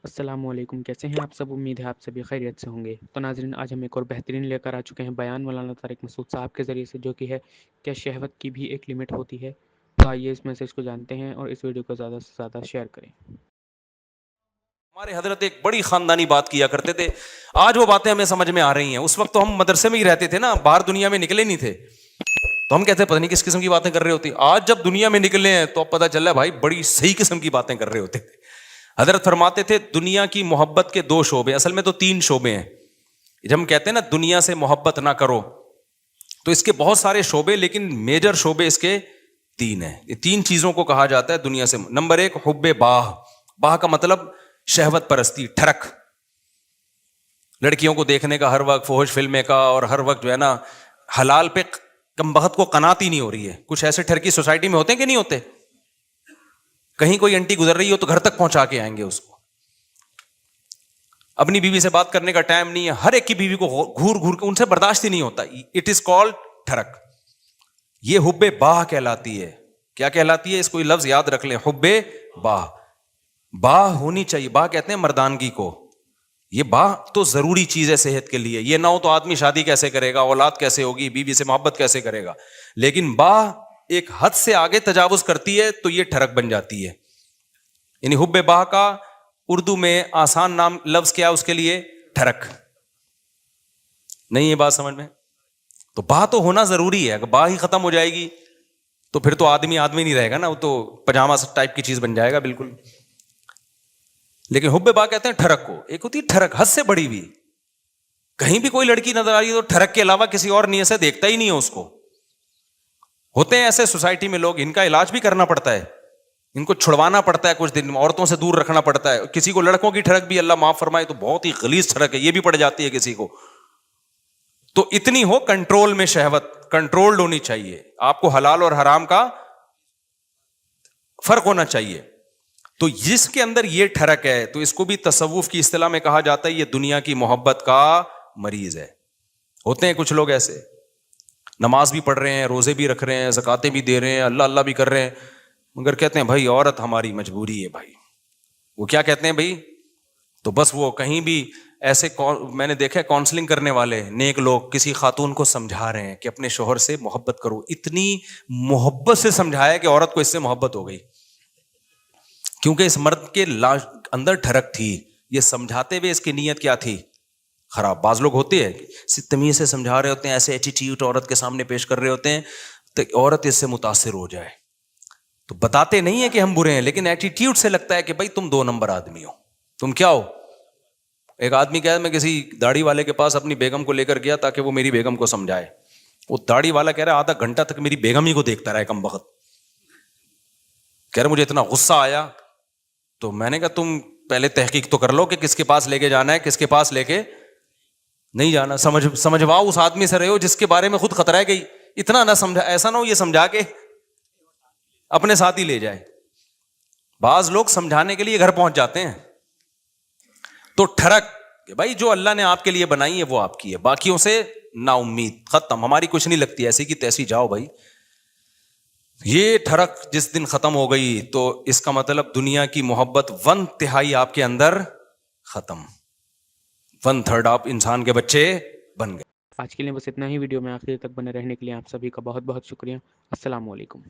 السلام علیکم، کیسے ہیں آپ سب؟ امید ہے آپ سبھی خیریت سے ہوں گے۔ تو ناظرین، آج ہم ایک اور بہترین لے کر آ چکے ہیں بیان مولانا طارق مسعود صاحب کے ذریعے سے، جو کہ ہے کیا شہوت کی بھی ایک لمٹ ہوتی ہے۔ تو آئیے اس میسج کو جانتے ہیں اور اس ویڈیو کو زیادہ سے زیادہ شیئر کریں۔ ہمارے حضرت ایک بڑی خاندانی بات کیا کرتے تھے، آج وہ باتیں ہمیں سمجھ میں آ رہی ہیں۔ اس وقت تو ہم مدرسے میں ہی رہتے تھے نا، باہر دنیا میں نکلے نہیں تھے، تو ہم کہتے ہیں پتہ نہیں کس قسم کی باتیں کر رہے ہوتے۔ آج جب دنیا میں نکلے ہیں تو اب پتہ چل رہا ہے بھائی بڑی صحیح قسم کی باتیں کر رہے ہوتے تھے۔ حضرت فرماتے تھے دنیا کی محبت کے 2 شعبے، اصل میں تو 3 شعبے ہیں۔ جب ہم کہتے ہیں نا دنیا سے محبت نہ کرو، تو اس کے بہت سارے شعبے، لیکن میجر شعبے اس کے 3 ہیں۔ یہ 3 چیزوں کو کہا جاتا ہے دنیا سے۔ نمبر 1 حب باہ، باہ کا مطلب شہوت پرستی، ٹھڑک، لڑکیوں کو دیکھنے کا ہر وقت، فحش فلمیں کا، اور ہر وقت جو ہے نا حلال پہ کم بخت کو قناعت ہی نہیں ہو رہی ہے۔ کچھ ایسے ٹھرکی سوسائٹی میں ہوتے ہیں کہ نہیں ہوتے، کہیں کوئی انٹی گزر رہی ہو تو گھر تک پہنچا کے آئیں گے اس کو۔ اپنی بیوی سے بات کرنے کا ٹائم نہیں ہے، ہر ایک کی بیوی کو گھور گھور کے، ان سے برداشت ہی نہیں ہوتا۔ اٹ از کالڈ ٹھڑک۔ یہ حب باہ کہلاتی ہے۔ کیا کہلاتی ہے؟ اس کو لفظ یاد رکھ لیں، حب باہ۔ باہ ہونی چاہیے، باہ کہتے ہیں مردانگی کو۔ یہ باہ تو ضروری چیز ہے صحت کے لیے، یہ نہ ہو تو آدمی شادی کیسے کرے گا، اولاد کیسے ہوگی، بیوی سے محبت کیسے کرے گا۔ لیکن باہ ایک حد سے آگے تجاوز کرتی ہے تو یہ ٹھڑک بن جاتی ہے۔ یعنی حب باہ کا اردو میں آسان نام لفظ کیا اس کے لیے؟ ٹھڑک۔ نہیں یہ بات سمجھ میں؟ تو باہ تو ہونا ضروری ہے، اگر باہ ہی ختم ہو جائے گی تو پھر تو آدمی نہیں رہے گا نا، وہ تو پجامہ ٹائپ کی چیز بن جائے گا بالکل۔ لیکن حب باہ کہتے ہیں ٹھڑک کو۔ ایک ہوتی ہے ٹھڑک حد سے بڑی ہوئی، کہیں بھی کوئی لڑکی نظر آ رہی ہے تو ٹھڑک کے علاوہ کسی اور نیت سے دیکھتا ہی نہیں ہے اس کو۔ ہوتے ہیں ایسے سوسائٹی میں لوگ، ان کا علاج بھی کرنا پڑتا ہے، ان کو چھڑوانا پڑتا ہے کچھ دن، عورتوں سے دور رکھنا پڑتا ہے۔ کسی کو لڑکوں کی ٹھڑک بھی اللہ معاف فرمائے تو بہت ہی غلیظ ٹھڑک ہے، یہ بھی پڑ جاتی ہے کسی کو۔ تو اتنی ہو کنٹرول میں، شہوت کنٹرولڈ ہونی چاہیے، آپ کو حلال اور حرام کا فرق ہونا چاہیے۔ تو جس کے اندر یہ ٹھڑک ہے تو اس کو بھی تصوف کی اصطلاح میں کہا جاتا ہے یہ دنیا کی محبت کا مریض ہے۔ ہوتے ہیں کچھ لوگ ایسے، نماز بھی پڑھ رہے ہیں، روزے بھی رکھ رہے ہیں، زکاتیں بھی دے رہے ہیں، اللہ اللہ بھی کر رہے ہیں، مگر کہتے ہیں بھائی عورت ہماری مجبوری ہے۔ بھائی وہ کیا کہتے ہیں بھائی؟ تو بس وہ کہیں بھی ایسے، میں نے دیکھا کاؤنسلنگ کرنے والے نیک لوگ کسی خاتون کو سمجھا رہے ہیں کہ اپنے شوہر سے محبت کرو، اتنی محبت سے سمجھایا کہ عورت کو اس سے محبت ہو گئی، کیونکہ اس مرد کے اندر ٹھڑک تھی۔ یہ سمجھاتے ہوئے اس کی نیت کیا تھی؟ خراب۔ بعض لوگ ہوتے ہیں تمیز سے سمجھا رہے ہوتے ہیں، ایسے ایٹیٹیوڈ عورت کے سامنے پیش کر رہے ہوتے ہیں تو عورت اس سے متاثر ہو جائے، تو بتاتے نہیں ہیں کہ ہم برے ہیں، لیکن ایٹیٹیوڈ سے لگتا ہے کہ بھائی تم 2 نمبر آدمی ہو، تم کیا ہو۔ ایک آدمی کہا میں کسی داڑھی والے کے پاس اپنی بیگم کو لے کر گیا تاکہ وہ میری بیگم کو سمجھائے۔ وہ داڑھی والا کہہ رہا ہے آدھا گھنٹہ تک میری بیگم ہی کو دیکھتا رہا ہے کم بخت۔ کہہ رہا مجھے اتنا غصہ آیا، تو میں نے کہا تم پہلے تحقیق تو کر لو کہ کس کے پاس لے کے جانا ہے، کس کے پاس لے کے نہیں جانا۔ سمجھواؤ اس آدمی سے رہے ہو جس کے بارے میں خود خطرہ ہے، گئی اتنا نہ سمجھا، ایسا نہ ہو یہ سمجھا کے اپنے ساتھ ہی لے جائے۔ بعض لوگ سمجھانے کے لیے گھر پہنچ جاتے ہیں۔ تو ٹھڑک کہ بھائی جو اللہ نے آپ کے لیے بنائی ہے وہ آپ کی ہے، باقیوں سے نا امید، ختم، ہماری کچھ نہیں لگتی، ایسی کی تیسی جاؤ بھائی۔ یہ ٹھڑک جس دن ختم ہو گئی تو اس کا مطلب دنیا کی محبت 1/3 آپ کے اندر ختم، 1/3 آپ انسان کے بچے بن گئے۔ آج کے لیے بس اتنا ہی۔ ویڈیو میں آخر تک بنے رہنے کے لیے آپ سبھی کا بہت بہت شکریہ۔ السلام علیکم۔